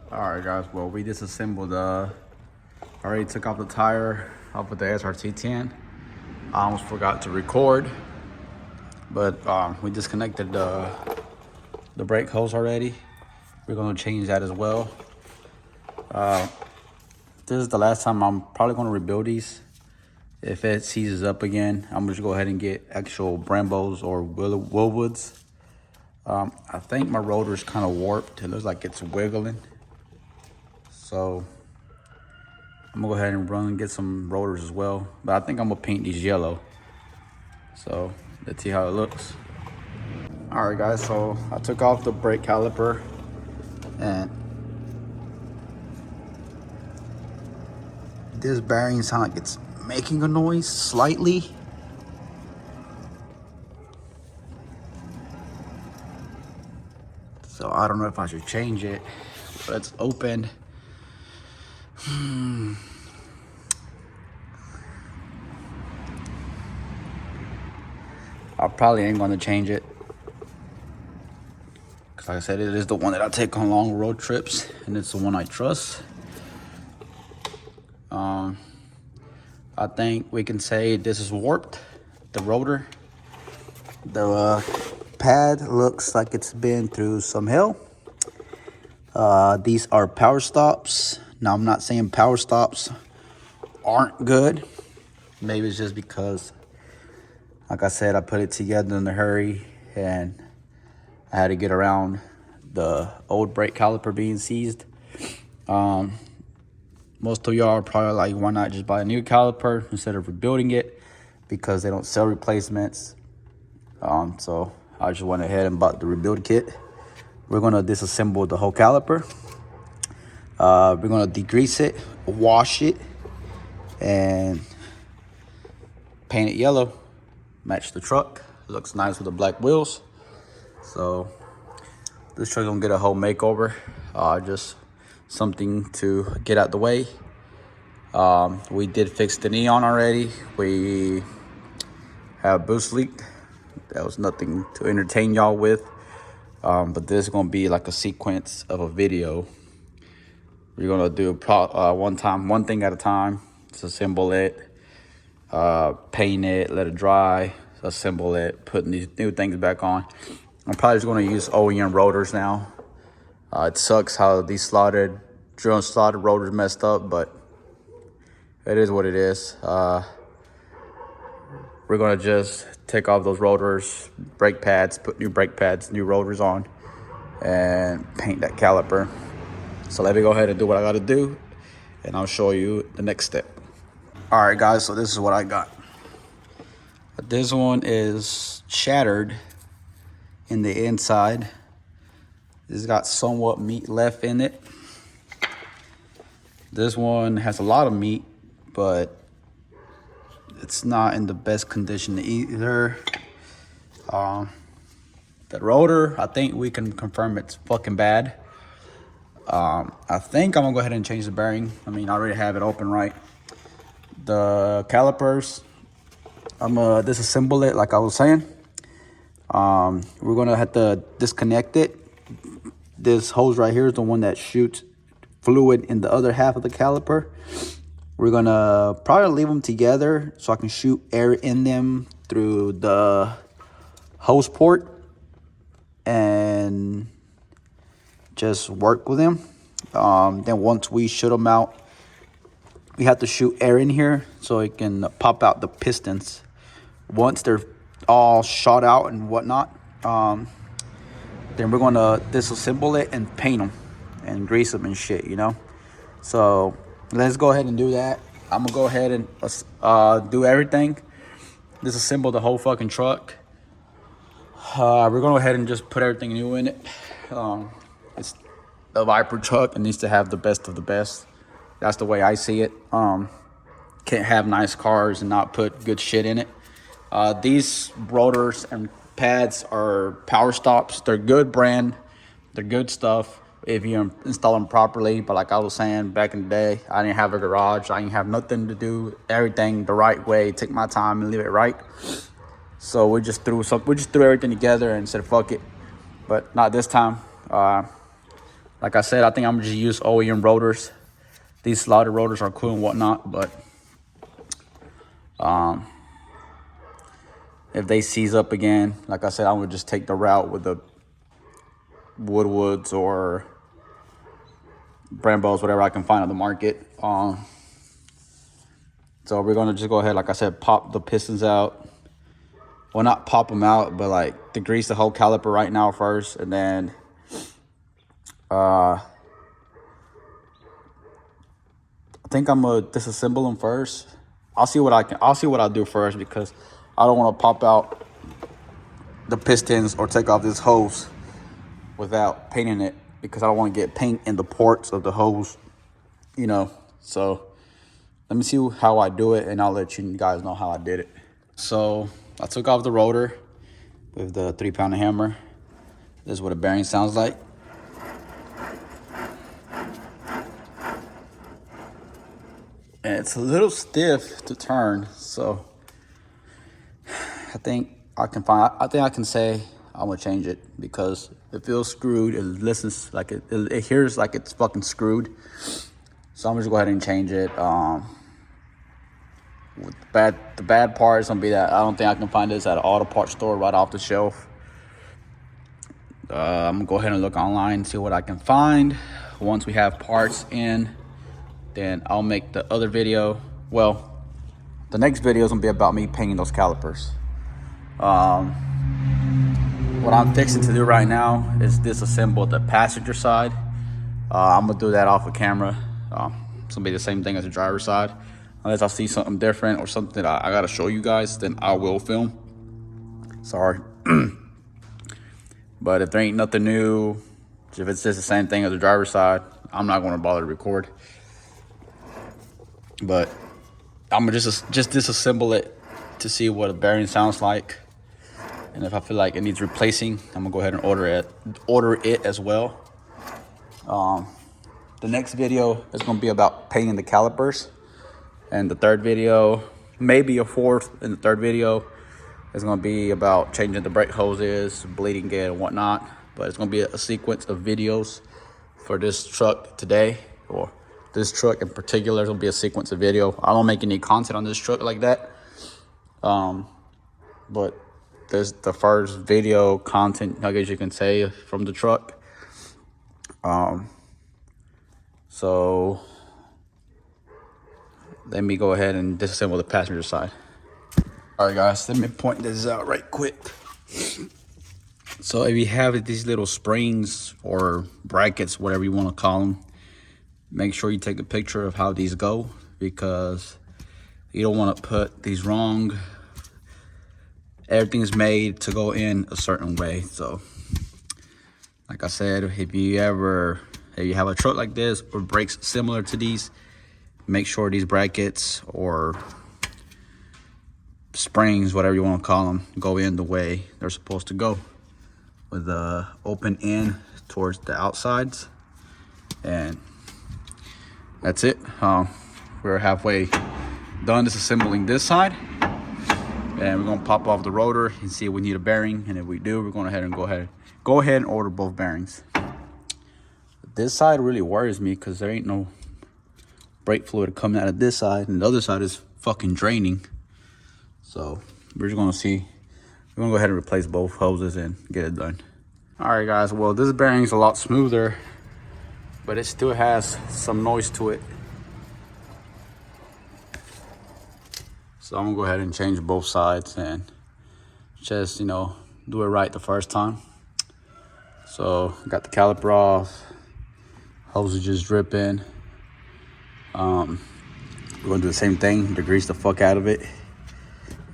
Alright guys, well we disassembled already took off the tire off with the Srt10. I almost forgot to record, but we disconnected the brake hose already. We're gonna change that as well. This is the last time I'm probably gonna rebuild these. If it seizes up again, I'm just gonna go ahead and get actual Brambos or Willwoods. I think my rotor's kind of warped. It looks like it's wiggling. So I'm gonna go ahead and run and get some rotors as well. But I think I'm gonna paint these yellow. So let's see how it looks. All right guys, so I took off the brake caliper and this bearing sounds like it's making a noise slightly. So I don't know if I should change it, but it's open. I probably ain't gonna change it. Cause like I said, it is the one that I take on long road trips and it's the one I trust. I think we can say this is warped, the rotor. The pad looks like it's been through some hell. These are power stops. Now I'm not saying power stops aren't good. Maybe it's just because, like I said, I put it together in a hurry and I had to get around the old brake caliper being seized. Most of y'all are probably like, why not just buy a new caliper instead of rebuilding it? Because they don't sell replacements. So I just went ahead and bought the rebuild kit. We're gonna disassemble the whole caliper. We're gonna degrease it, wash it, and paint it yellow. Match the truck. It looks nice with the black wheels. So this truck's gonna get a whole makeover. Just something to get out the way. We did fix the neon already. We have a boost leak. That was nothing to entertain y'all with. But this is gonna be like a sequence of a video. We're gonna do one thing at a time. Disassemble it, paint it, let it dry, assemble it, putting these new things back on. I'm probably just gonna use OEM rotors now. It sucks how these drill slotted rotors messed up, but it is what it is. We're gonna just take off those rotors, brake pads, put new brake pads, new rotors on, and paint that caliper. So let me go ahead and do what I gotta do, and I'll show you the next step. All right, guys, so this is what I got. This one is shattered in the inside. This got somewhat meat left in it. This one has a lot of meat, but it's not in the best condition either. The rotor, I think we can confirm it's fucking bad. I think I'm gonna go ahead and change the bearing. I mean, I already have it open right. The calipers, I'm gonna disassemble it like I was saying. We're gonna have to disconnect it. This hose right here is the one that shoots fluid in the other half of the caliper. We're gonna probably leave them together so I can shoot air in them through the hose port and just work with them. Then once we shoot them out, we have to shoot air in here so it can pop out the pistons. Once they're all shot out and whatnot, then we're gonna disassemble it and paint them and grease them and shit, you know? So let's go ahead and do that. I'm gonna go ahead and do everything. Disassemble the whole fucking truck. We're gonna go ahead and just put everything new in it. It's a Viper truck. It needs to have the best of the best. That's the way I see it. Can't have nice cars and not put good shit in it. These rotors and pads are power stops. They're good brand. They're good stuff if you install them properly. But like I was saying back in the day, I didn't have a garage. I didn't have nothing to do. Everything the right way. Take my time and leave it right. So we just threw everything together and said fuck it. But not this time. Like I said, I think I'm gonna just use OEM rotors. These slotted rotors are cool and whatnot, but if they seize up again, like I said, I would just take the route with the Woodwoods or Brambos, whatever I can find on the market. So we're gonna just go ahead, like I said, pop the pistons out. Well, not pop them out, but like degrease the whole caliper right now first, and then I think I'm gonna disassemble them first. I'll see what I'll do first, because I don't want to pop out the pistons or take off this hose without painting it, because I don't want to get paint in the ports of the hose, you know. So let me see how I do it, and I'll let you guys know how I did it. So I took off the rotor with the 3-pound hammer. This is what a bearing sounds like. And it's a little stiff to turn, so I think I can say I'm gonna change it, because it feels screwed. It listens like it hears like it's fucking screwed. So I'm gonna just go ahead and change it. The bad part is gonna be that I don't think I can find this at an auto parts store right off the shelf. I'm gonna go ahead and look online, see what I can find. Once we have parts in, then I'll make the other video. Well, the next video is gonna be about me painting those calipers. What I'm fixing to do right now is disassemble the passenger side. I'm gonna do that off of camera. It's gonna be the same thing as the driver's side. Unless I see something different or something that I gotta show you guys, then I will film. Sorry. But if there ain't nothing new, if it's just the same thing as the driver's side, I'm not gonna bother to record. But I'm gonna just disassemble it to see what a bearing sounds like. And if I feel like it needs replacing, I'm gonna go ahead and order it as well. The next video is gonna be about painting the calipers. And the third video, maybe a fourth, and the third video is gonna be about changing the brake hoses, bleeding it and whatnot. But it's gonna be a sequence of videos for this truck today, or this truck in particular. It'll be a sequence of video. I don't make any content on this truck like that. But there's the first video content, I guess you can say, from the truck. So let me go ahead and disassemble the passenger side. All right, guys, let me point this out right quick. So if you have these little springs or brackets, whatever you want to call them, make sure you take a picture of how these go, because you don't want to put these wrong. Everything's made to go in a certain way. So like I said, if you have a truck like this or brakes similar to these, make sure these brackets or springs, whatever you want to call them, go in the way they're supposed to go, with the open end towards the outsides. And that's it. We're halfway done disassembling this side, and we're gonna pop off the rotor and see if we need a bearing. And if we do, we're going to go ahead and order both bearings. This side really worries me, because there ain't no brake fluid coming out of this side, and the other side is fucking draining. So we're just gonna see. We're gonna go ahead and replace both hoses and get it done. All right, guys. Well, this bearing's a lot smoother, but it still has some noise to it. So I'm gonna go ahead and change both sides and just, do it right the first time. So got the caliper off, hose is just dripping. We're gonna do the same thing, degrease the fuck out of it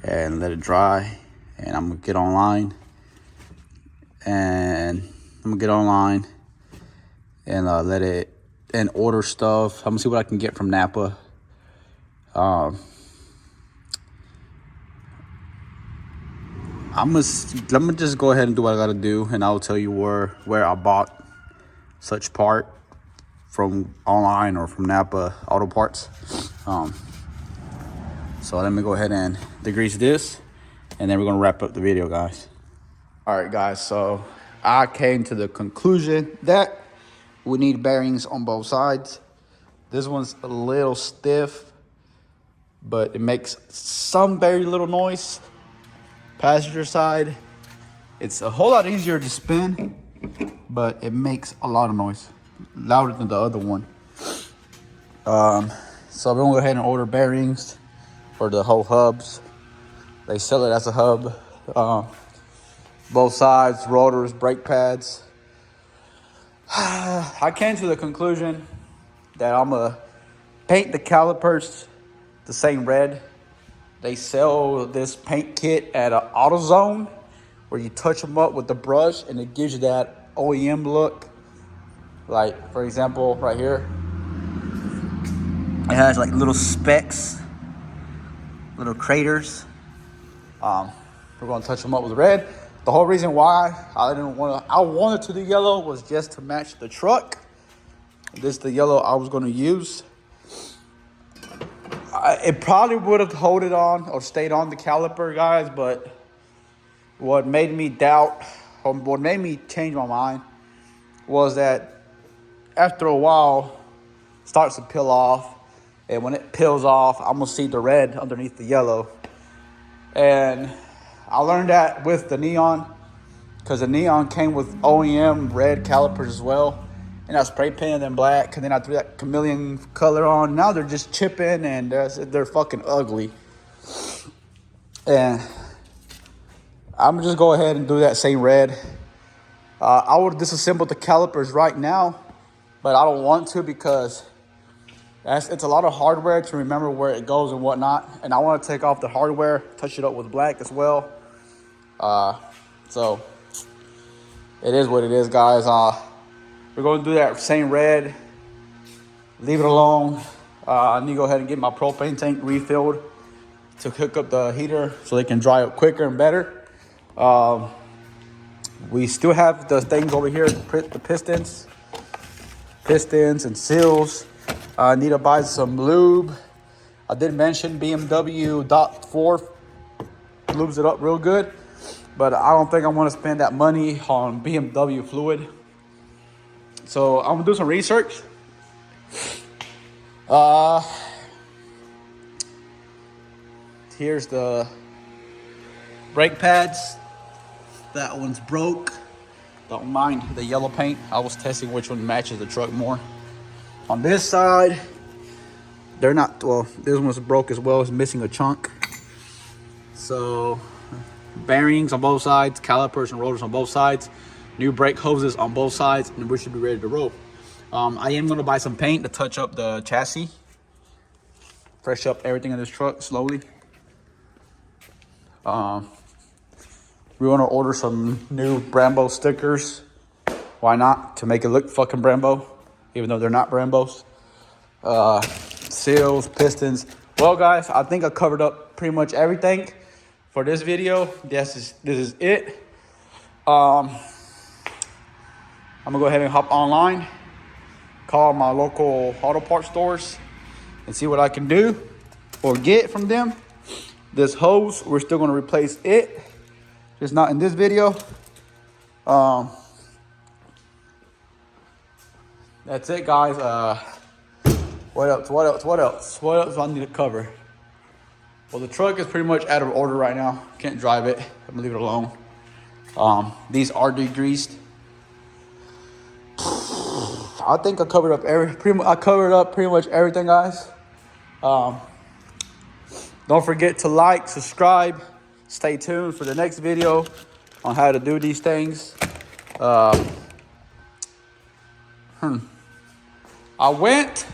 and let it dry. And I'm gonna get online and let it and order stuff. I'm gonna see what I can get from Napa. Let me just go ahead and do what I gotta do, and I'll tell you where I bought such part from, online or from Napa Auto Parts. So let me go ahead and degrease this, and then we're gonna wrap up the video, guys. All right, guys, so I came to the conclusion that We need bearings on both sides. This one's a little stiff, but it makes some very little noise. Passenger side, it's a whole lot easier to spin, but it makes a lot of noise, louder than the other one. So we're gonna go ahead and order bearings for the whole hubs. They sell it as a hub. Both sides, rotors, brake pads. I came to the conclusion that I'm gonna paint the calipers the same red. They sell this paint kit at an AutoZone where you touch them up with the brush and it gives you that OEM look. Like, for example, right here, it has like little specks, little craters. We're gonna touch them up with red. The whole reason why I wanted to do yellow was just to match the truck. This is the yellow I was gonna use. It probably would have held it on or stayed on the caliper, guys, but what made me doubt, or what made me change my mind, was that after a while, it starts to peel off, and when it peels off, I'm gonna see the red underneath the yellow. And I learned that with the neon, because the neon came with OEM red calipers as well. And I spray painted them black, and then I threw that chameleon color on. Now they're just chipping, and they're fucking ugly. And I'm gonna just go ahead and do that same red. I would disassemble the calipers right now, but I don't want to because it's a lot of hardware to remember where it goes and whatnot. And I want to take off the hardware, touch it up with black as well. So it is what it is, guys. We're going to do that same red. Leave it alone. I need to go ahead and get my propane tank refilled to hook up the heater so they can dry up quicker and better. We still have the things over here, the pistons and seals. I need to buy some lube. I did mention BMW .4 lubes it up real good, but I don't think I want to spend that money on BMW fluid. So I'm gonna do some research. Here's the brake pads. That one's broke. Don't mind the yellow paint. I was testing which one matches the truck more. On this side, they're not, well, this one's broke as well. It's missing a chunk. So bearings on both sides, calipers and rotors on both sides, new brake hoses on both sides, and we should be ready to roll. I am gonna buy some paint to touch up the chassis, fresh up everything in this truck slowly. We want to order some new Brembo stickers. Why not? To make it look fucking Brembo, even though they're not Brembos. Seals, pistons. Well, guys, I think I covered up pretty much everything for this video. This is it. I'm gonna go ahead and hop online, call my local auto parts stores, and see what I can do or get from them. This hose, we're still gonna replace it, just not in this video. That's it, guys. What else do I need to cover? Well, the truck is pretty much out of order right now. Can't drive it. I'm gonna leave it alone. These are degreased. I think I covered up pretty much everything, guys. Don't forget to like, subscribe, stay tuned for the next video on how to do these things. I went,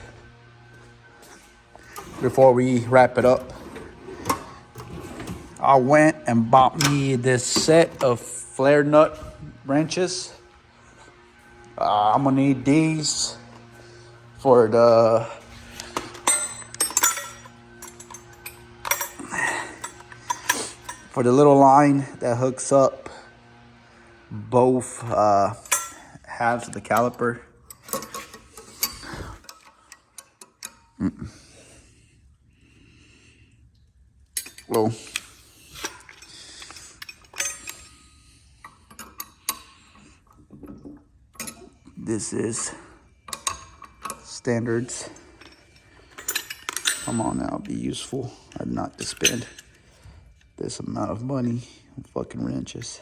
before we wrap it up, I went and bought me this set of flare nut wrenches. I'm gonna need these for the little line that hooks up both halves of the caliper. Well, this is standards. Come on now, be useful. I did not to spend this amount of money on fucking wrenches.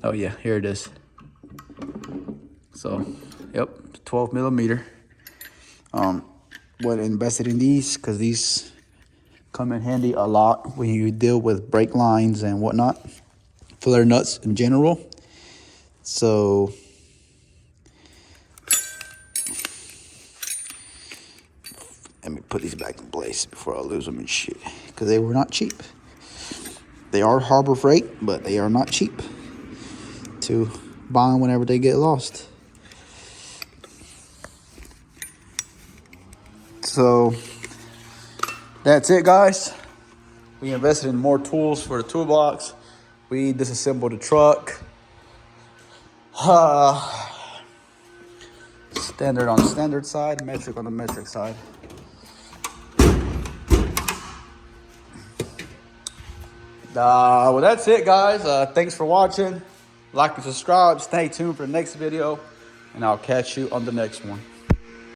Oh yeah, here it is. So, yep, 12 millimeter. What invested in these, because these come in handy a lot when you deal with brake lines and whatnot, flare nuts in general. So let me put these back in place before I lose them and shit, because they were not cheap. They are Harbor Freight, but they are not cheap to buy them whenever they get lost. So that's it, guys. We invested in more tools for the toolbox. We disassembled the truck. Standard on the standard side, metric on the metric side. Well, that's it, guys. Thanks for watching. Like and subscribe. Stay tuned for the next video, and I'll catch you on the next one.